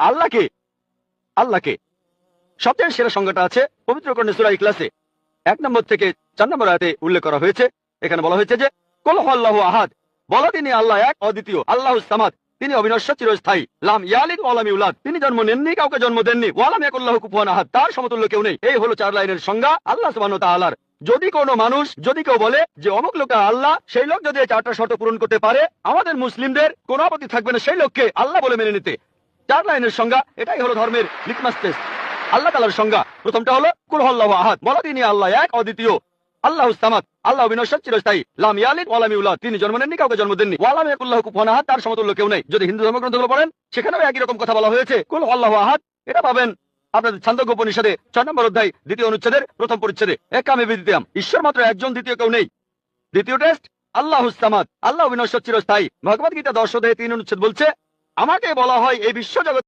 আল্লাহকে আল্লাহকে সবচেয়ে সেরা সংজ্ঞাটা আছে পবিত্র কোরআনে সূরা ইখলাসে 1 নম্বর থেকে 4 নম্বর আয়াতে উল্লেখ করা হয়েছে। এখানে বলা হয়েছে যে কুল হুয়াল্লাহু আহাদ, বলো তিনি আল্লাহ এক অদ্বিতীয়, আল্লাহুস সামাদ, তিনি অবিনশ্বর চিরস্থায়ী, লাম ইয়ালিদ ওয়া লাম ইউলাদ, তিনি জন্ম নেননি, কাউকে জন্ম দেননি, ওয়া লাম ইয়াকুল লাহু কুফুয়ান আহাদ, তার সমতুল্য কেউ নেই। এই হলো 4 লাইনের সংজ্ঞা আল্লাহ সুবহানাহু ওয়া তাআলার। যদি কোনো মানুষ যদি কেউ বলে যে অমুক লোক আল্লাহ, সেই লোক যদি এই 4টা শর্ত পূরণ করতে পারে, আমাদের মুসলিমদের কোনো আপত্তি থাকবে না সেই লোককে আল্লাহ বলে মেনে নিতে। 4 লাইনের সংজ্ঞা, এটাই হলো ধর্মের লিটমাস টেস্ট। আল্লাহ তাআলার সংজ্ঞা প্রথমটা হলো কুল হুয়াল্লাহু আহাদ, বলো তিনি আল্লাহ এক অদ্বিতীয়, আল্লাহুস সামাদ, আল্লাহ অবিনশ্বর চিরস্থায়ী, লাম ইয়ালিদ ওয়া লাম ইউলাদ, তিনি জন্ম নেননি, কাউকে জন্ম দেননি, ওয়া লাম ইয়াকুল লাহু কুফুয়ান আহাদ, তার সমতুল্য কেউ নেই। যদি হিন্দু ধর্মগ্রন্থগুলো পড়েন সেখানেও একই রকম কথা বলা হয়েছে, কুল হুয়াল্লাহু আহাদ। এটা পাবেন আপনাদের ছান্দোগ্য উপনিষদে 6 নম্বর অধ্যায় 2য় অনুচ্ছেদের 1ম পরিচ্ছেদে। একামে বিদ্যিয়াম, ঈশ্বর মাত্র একজন, দ্বিতীয় কেউ নেই। দ্বিতীয় টেস্ট আল্লাহুস সামাদ, আল্লাহ অবিনশ্বর চিরস্থায়ী। ভগবত গীতা 10 অধ্যায় 3 অনুচ্ছেদ বলছে, আমাকে বলা হয় এই বিশ্বজগৎ